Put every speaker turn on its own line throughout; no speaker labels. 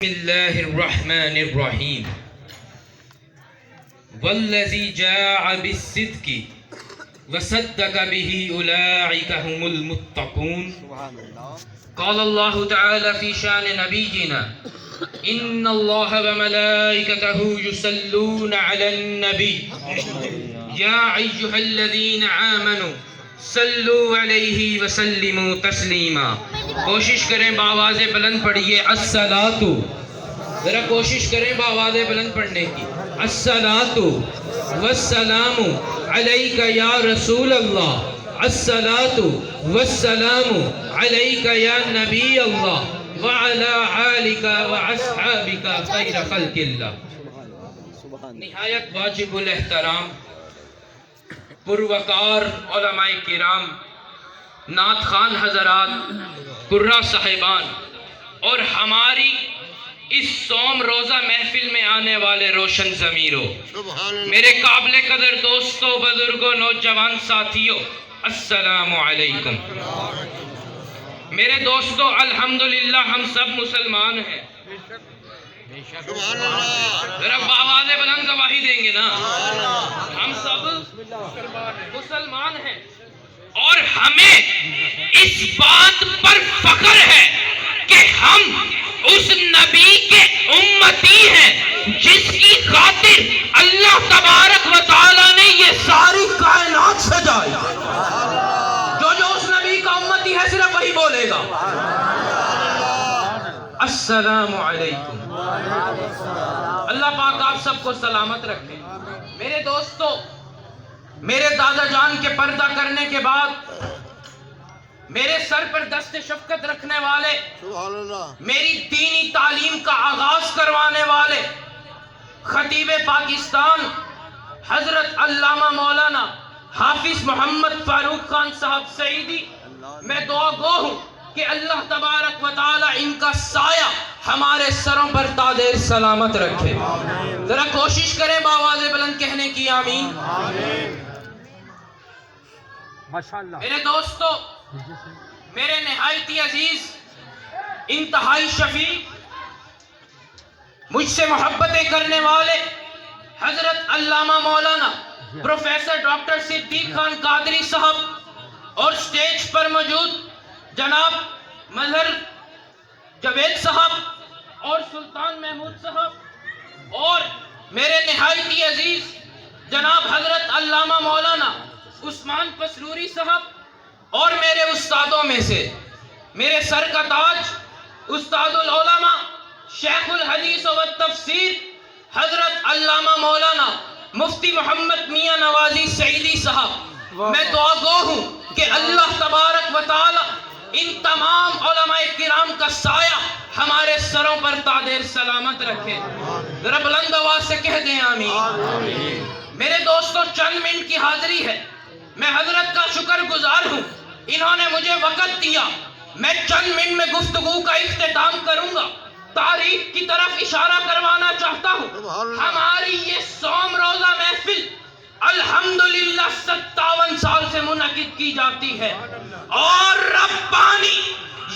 بسم الله الرحمن الرحيم والذي جاء بالصدق وصدق به أولئك هم المتقون. قال الله تعالى في شان نبينا إن الله وملائكته يصلون على النبي يا أيها الذين آمنوا صلو علیہ وسلموا تسلیما. کوشش کریں بآواز بلند پڑھیے الصلاۃ. ذرا کوشش کریں بآواز بلند پڑھنے کی. الصلاۃ والسلام علیک یا رسول اللہ، الصلاۃ والسلام علیک یا نبی اللہ وعلی آلک واصحابک خیر خلق اللہ. نہایت واجب الاحترام پروقار علماء کرام، نعت خان حضرات، قرہ صاحبان اور ہماری اس سوم روزہ محفل میں آنے والے روشن ضمیروں، میرے قابل قدر دوستوں، بزرگوں، نوجوان ساتھیوں، السلام علیکم. میرے دوستوں، الحمدللہ ہم سب مسلمان ہیں. رب آواز بلند گواہی دیں گے نا؟ ہم سب مسلمان ہیں اور ہمیں اس بات پر فخر ہے کہ ہم اس نبی کے امتی ہیں جس کی خاطر اللہ تبارک و تعالی نے یہ ساری کائنات سجائی. جو اس نبی کا امتی ہے صرف وہی بولے گا السلام علیکم. اللہ پاک آپ سب کو سلامت رکھے. میرے دوستو، میرے دادا جان کے پردہ کرنے کے بعد میرے سر پر دست شفقت رکھنے والے، میری دینی تعلیم کا آغاز کروانے والے خطیب پاکستان حضرت علامہ مولانا حافظ محمد فاروق خان صاحب سعیدی، میں دعا گو ہوں کہ اللہ تبارک و تعالی ان کا سایہ ہمارے سروں پر تا دیر سلامت رکھے. ذرا کوشش کریں بآواز بلند کہنے کی آمین. میرے دوستو، میرے نہایتی عزیز، انتہائی شفیق، مجھ سے محبتیں کرنے والے حضرت علامہ مولانا پروفیسر ڈاکٹر صدیق خان قادری صاحب اور سٹیج پر موجود جناب مظہر جاوید صاحب اور سلطان محمود صاحب اور میرے نہایتی عزیز جناب حضرت علامہ مولانا عثمان پسروری صاحب اور میرے استادوں میں سے میرے سر کا تاج استاد العلماء شیخ الحدیث و تفسیر حضرت علامہ مولانا مفتی محمد میاں نوازی سعیدی صاحب، میں دعا گو ہوں کہ اللہ تبارک و تعالی ان تمام علماء کرام کا سایہ ہمارے سروں پر تا دیر سلامت رکھے. ذرا بلند آواز سے کہہ دیں آمین. میرے دوستوں، چند منٹ کی حاضری ہے. میں حضرت کا شکر گزار ہوں، انہوں نے مجھے وقت دیا. میں چند منٹ میں گفتگو کا اختتام کروں گا. تاریخ کی طرف اشارہ کروانا چاہتا ہوں. ہماری یہ سوم روزہ محفل الحمدللہ 57 سال سے منعقد کی جاتی ہے اور ربانی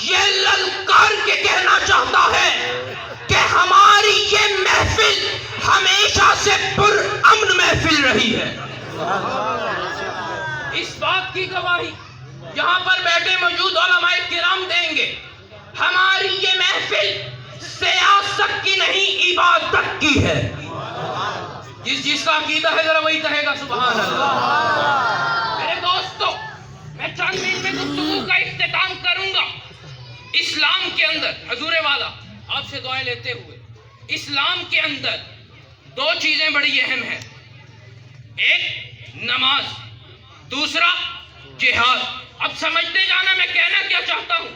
یہ للکار کے کہنا چاہتا ہے کہ ہماری یہ محفل ہمیشہ سے پرامن محفل رہی ہے. اس بات کی گواہی یہاں پر بیٹھے موجود علماء کرام دیں گے. ہماری یہ محفل سیاست کی نہیں، عبادت کی ہے. جس کا عقیدہ ہے ذرا وہی کہے گا سبحان اللہ. میرے دوستو، میں چند منٹ میں گفتگو کا اختتام کروں گا. اسلام کے اندر حضور والا آپ سے دعائیں لیتے ہوئے، اسلام کے اندر دو چیزیں بڑی اہم ہیں. ایک نماز، دوسرا جہاد. اب سمجھتے جانا میں کہنا کیا چاہتا ہوں،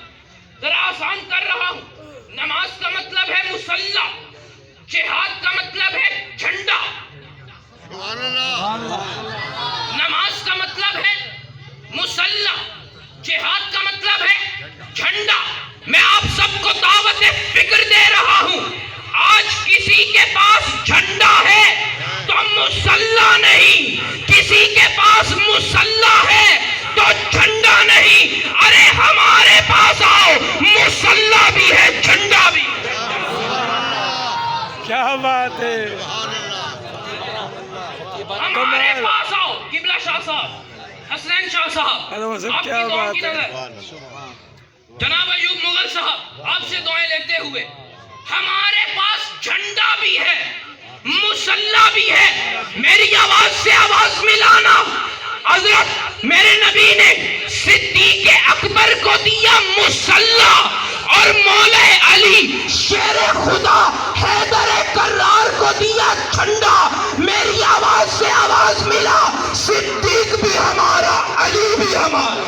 ذرا آسان کر رہا ہوں. نماز کا مطلب ہے مصلی، جہاد کا مطلب ہے جھنڈا. نماز کا مطلب ہے مصلی، جہاد کا مطلب ہے جھنڈا. میں آپ سب کو دعوت فکر دے رہا ہوں. آج کسی کے پاس جھنڈا ہے تو مصلی نہیں، کسی کے پاس مصلی ہے تو جھنڈا نہیں. ارے ہمارے پاس آؤ، مصلی بھی ہے، جھنڈا بھی.
بات ہے.
ہمارے پاس آؤ قبلہ شاہ صاحب، حسنین شاہ صاحب، آپ کی دعا کی نظر. جناب ایوب مغل صاحب، آپ سے دعائیں لیتے ہوئے، ہمارے پاس جھنڈا بھی ہے، مسلح بھی ہے. میری آواز سے آواز ملانا. حضرت میرے نبی نے صدیق اکبر کو دیا مسلح، اور مولا علی شیر خدا حیدر کرار کو دیا جھنڈا. میری آواز سے آواز ملا، صدیق بھی ہمارا، علی بھی ہمارا.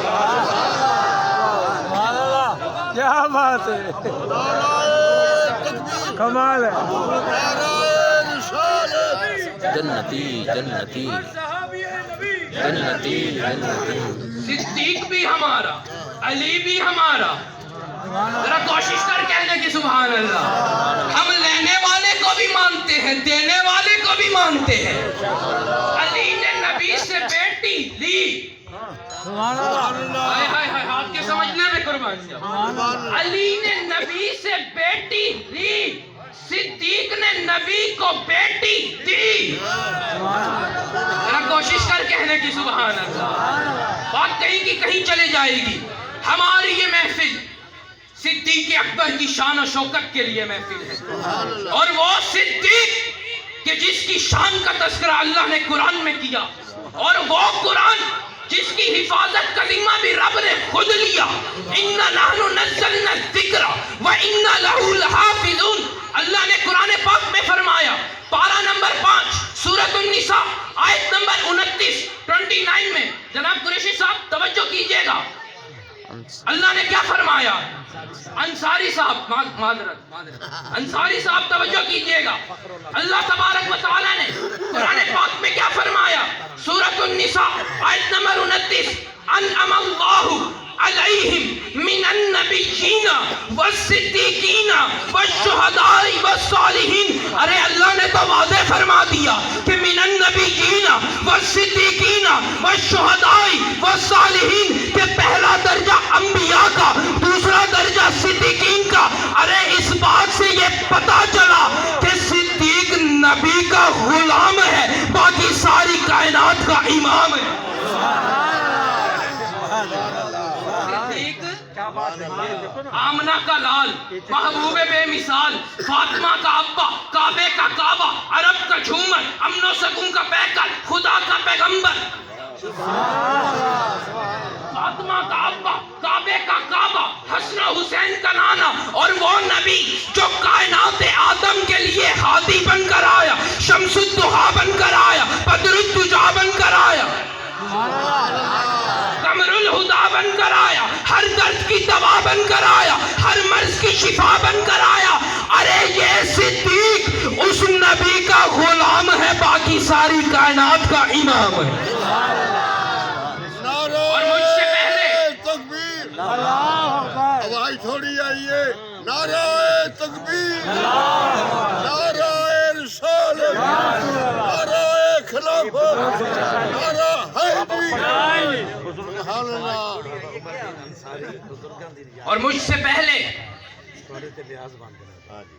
کیا بات ہے، کمال ہے.
جنتی جنتی جنتی جنتی.
صدیق بھی ہمارا، علی بھی ہمارا. ذرا کوشش کر کہنے کی سبحان اللہ. ہم لینے والے کو بھی مانتے ہیں، دینے والے کو بھی مانتے ہیں. علی نے نبی سے بیٹی لی. ہائے ہائے ہائے، آپ کے سمجھنے میں قربان. علی نے نبی سے بیٹی لی، صدیق نے نبی کو بیٹی دی. ذرا کوشش کر کہنے کی سبحان اللہ. بات کہیں کی کہیں چلے جائے گی. ہماری یہ محفل صدیق اکبر کی شان و شوکت کے لیے محفل ہے، اور وہ صدیق کہ جس کی شان کا تذکرہ اللہ نے قرآن میں کیا، اور وہ قرآن جس کی حفاظت کا ذمہ بھی رب نے خود لیا. اِنَّا نَحْنُ نَزَّلْنَا الذِّكْرَ وَإِنَّا لَهُ لَحَافِظُونَ. اللہ نے قرآن پاک میں فرمایا، پارہ نمبر 5 سورۃ النساء آیت نمبر 29 میں. جناب قریشی صاحب توجہ کیجئے گا، اللہ نے کیا فرمایا. انصاری صاحب معذرت انصاری صاحب توجہ کیجئے گا. اللہ تبارک و تعالیٰ نے قرآن پاک میں کیا فرمایا. سورۃ النساء آیت نمبر 29، انعم اللہ علیہم من النبیین والصدیقین والشہداء والصالحین. ارے اللہ نے تو واضح فرما دیا کہ من النبیین والصدیقین والشہداء والصالحین، کہ پہلا درجہ انبیاء کا، دوسرا درجہ صدیقین کا. ارے اس بات سے یہ پتا چلا کہ صدیق نبی کا غلام ہے، باقی ساری کائنات کا امام ہے. آمنہ کا لال، محبوب بے مثال، فاطمہ کا ابا، کعبے کا کعبہ، عرب کا جھومر، امن و سکون کا پیکر، خدا کا پیغمبر. فاطمہ کا ابا، کعبے کا کعبہ، حسن و حسین کا نانا، اور وہ نبی جو کائنات آدم کے لیے ہادی بن کر آیا، شمس الضحیٰ بن کر آیا، بدر الدجا بن کر آیا، قمر الہدا بن کر آیا، ہر درد کی دوا بن کر آیا، ہر مرض کی شفا بن کر آیا. ارے یہ صدیق اس نبی کا غلام ہے، باقی ساری کائنات کا امام ہے. اور مجھ سے پہلے
تکبیر، آواز تھوڑی آئیے. نعرہ تکبیر، نعرہ رسالت، نعرہ خلافت، نعرہ حیدری. سبحان اللہ.
اور مجھ سے پہلے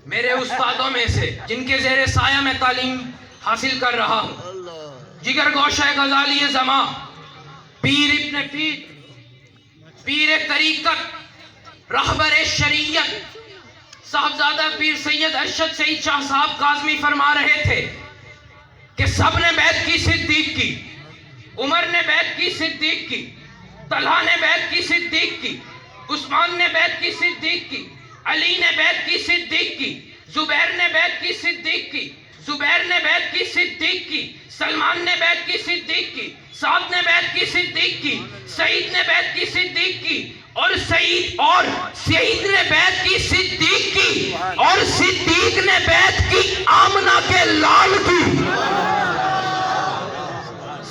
میرے استادوں میں سے جن کے زیر سایہ میں تعلیم حاصل کر رہا ہوں، جگر گوشہ غزالی زماں، پیر ابن پیر، پیر طریقت، رہبر شریعت، صاحبزادہ پیر سید ارشد سعید شاہ صاحب کاظمی فرما رہے تھے کہ سب نے بیعت کی صدیق کی. عمر نے بیعت کی صدیق کی، طلحہ نے بیعت کی صدیق کی، عثمان نے بیعت کی صدیق کی، علی نے بیعت کی صدیق کی، زبیر نے بیعت کی صدیق کی، زبیر نے بیعت کی صدیق کی، سلمان نے بیعت کی صدیق کی، سعد نے بیعت کی صدیق کی، سعید نے بیعت کی صدیق کی، اور سعید نے بیعت کی صدیق کی، اور صدیق نے بیعت کی آمنہ کے لال کی.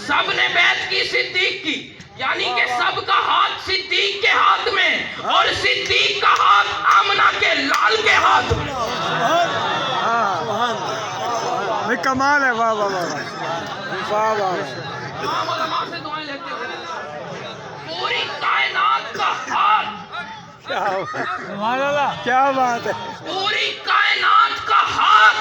سب نے بیعت کی صدیق کی، یعنی کہ سب کا ہاتھ صدیق کے ہاتھ میں، اور صدیق کا ہاتھ آمنہ کے لال کے ہاتھ میں.
کمال ہے. واہ واہ واہ واہ.
امام علماء سے دعائیں لیتے ہوئے، پوری کائنات کا ہاتھ،
کیا بات ہے.
پوری کائنات کا ہاتھ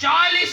40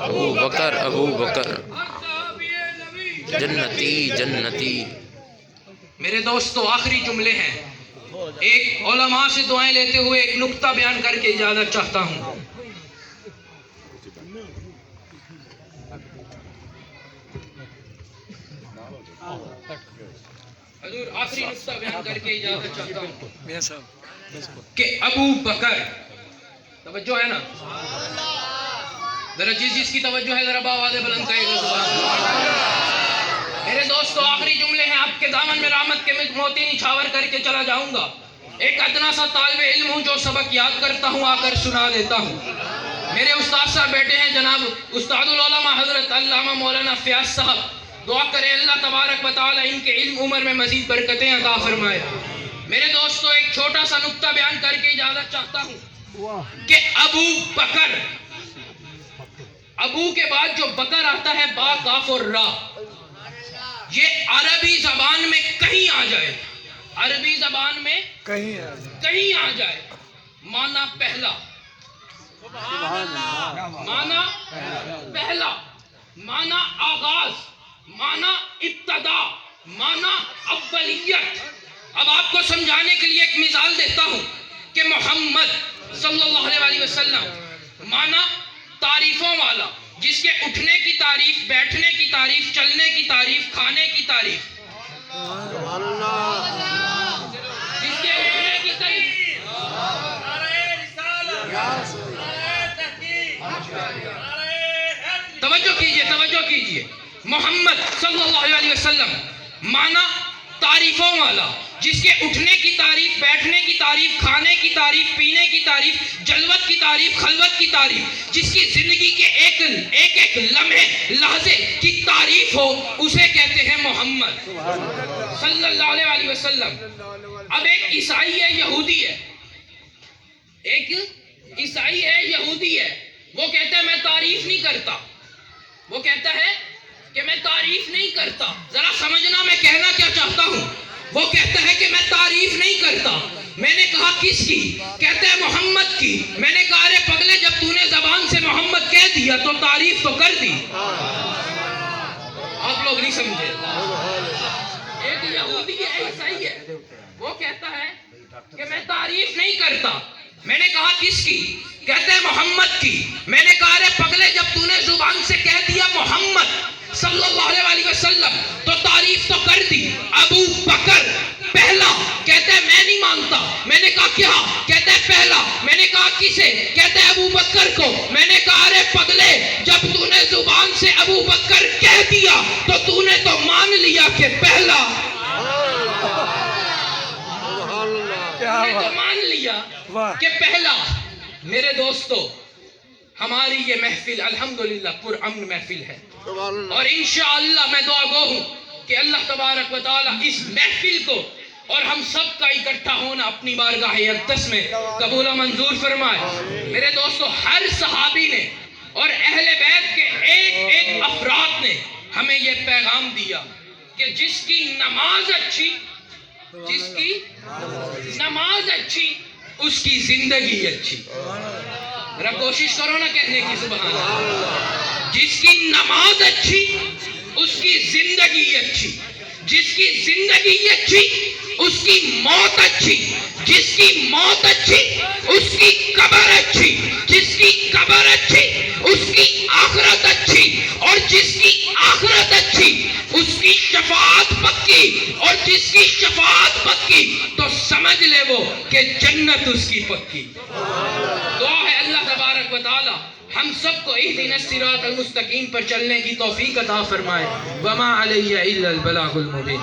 ابو بکر جنتی جنتی.
میرے دوستو آخری جملے ہیں. ایک علماء سے دعائیں لیتے ہوئے ایک نقطہ بیان کر کے اجازت چاہتا ہوں. حضور آخری نقطہ بیان کر کے اجازت چاہتا ہوں کہ ابو بکر، توجہ ہے نا؟ ذرا جس کی توجہ ہے ذرا آواز بلند کہے گا سبحان اللہ. میرے دوستو آخری جملے ہیں. آپ کے دامن میں رحمت کے موتی نچھاور کر کے چلا جاؤں گا. ایک ادنا سا طالب علم ہوں جو سبق یاد کرتا ہوں، آ کر سنا دیتا ہوں. میرے استاد صاحب بیٹھے ہیں جناب استاد العلماء حضرت علامہ مولانا فیاض صاحب. دعا کریں اللہ تبارک و تعالی ان کے علم عمر میں مزید برکتیں عطا فرمائے. میرے دوستو ایک چھوٹا سا نقطہ بیان کر کے اجازت چاہتا ہوں کہ ابو بکر، ابو کے بعد جو بکر آتا ہے با کاف اور را، یہ عربی زبان میں کہیں آ جائے، عربی زبان میں کہیں آ جائے، مانا پہلا، مانا پہلا، مانا آغاز، مانا ابتدا، مانا اولیت. اب آپ کو سمجھانے کے لیے ایک مثال دیتا ہوں کہ محمد صلی اللہ علیہ وسلم مانا تعریفوں والا، جس کے اٹھنے کی تعریف، بیٹھنے کی تعریف، چلنے کی تعریف، کھانے کی تعریف، جس کے اٹھنے کی تعریف. توجہ کیجئے، توجہ کیجئے. محمد صلی اللہ علیہ وسلم مانا تعریفوں والا، جس کے اٹھنے کی تعریف، بیٹھنے کی تعریف، کھانے کی تعریف، پینے کی تعریف، جلوت کی تعریف، خلوت کی تعریف، جس کی زندگی کے ایک لمحے لحظے کی تعریف ہو، اسے کہتے ہیں محمد صلی اللہ علیہ وسلم. اب ایک عیسائی ہے، یہودی ہے، ایک عیسائی ہے، یہودی ہے، وہ کہتا ہے میں تعریف نہیں کرتا، وہ کہتا ہے کہ میں تعریف نہیں کرتا. ذرا سمجھنا میں کہنا کیا چاہتا ہوں. وہ کہتا ہے کہ میں تعریف نہیں کرتا. میں نے کہا کس کی؟ کہتا ہے محمد کی. میں نے کہا ارے پگلے جب تو نے زبان سے محمد کہہ دیا تو تعریف تو کر دی. آپ لوگ نہیں سمجھے. ایک یہودی ہے، عیسائی ہے، وہ کہتا ہے کہ میں تعریف نہیں کرتا. میں نے کہا کس کی؟ کہتا ہے محمد کی. میں نے کہا ارے پگلے جب تو نے زبان سے کہہ دیا محمد صلی اللہ علیہ وسلم تو تعریف تو کر دی. ابو بکر پہلا. کہتا ہے میں نہیں مانتا. میں نے کہا کیا؟ کہتا ہے پہلا. میں نے کہا کسے؟ کہتا ہے ابو بکر کو. میں نے کہا ارے پگلے جب تو نے زبان سے ابو بکر کہہ دیا تو تو نے تو مان لیا کہ پہلا. تو مان لیا کہ پہلا. میرے دوستو ہماری یہ محفل الحمدللہ پرامن محفل ہے، اور انشاءاللہ میں دعا گو ہوں کہ اللہ تبارک و تعالی اس محفل کو اور ہم سب کا اکٹھا ہونا اپنی بارگاہ اقدس میں قبول و منظور فرمائے. میرے دوستو ہر صحابی نے اور اہل بیت کے ایک افراد نے ہمیں یہ پیغام دیا کہ جس کی نماز اچھی، جس کی نماز اچھی اس کی زندگی اچھی. ذرا کوشش کرو نا کہنے کی سبحان اللہ. جس کی نماز اچھی اس کی زندگی اچھی، جس کی زندگی اچھی اس کی موت اچھی، جس کی موت اچھی اس کی قبر اچھی، جس کی قبر اچھی اس کی آخرت اچھی، اور جس کی آخرت اچھی اس کی شفاعت پکی، اور جس کی شفاعت پکی تو سمجھ لے وہ کہ جنت اس کی پکی. دعا ہے اللہ تبارک و تعالی ہم سب کو اہدنا الصراط المستقیم پر چلنے کی توفیق عطا فرمائے. وما علی الا البلاغ المبین.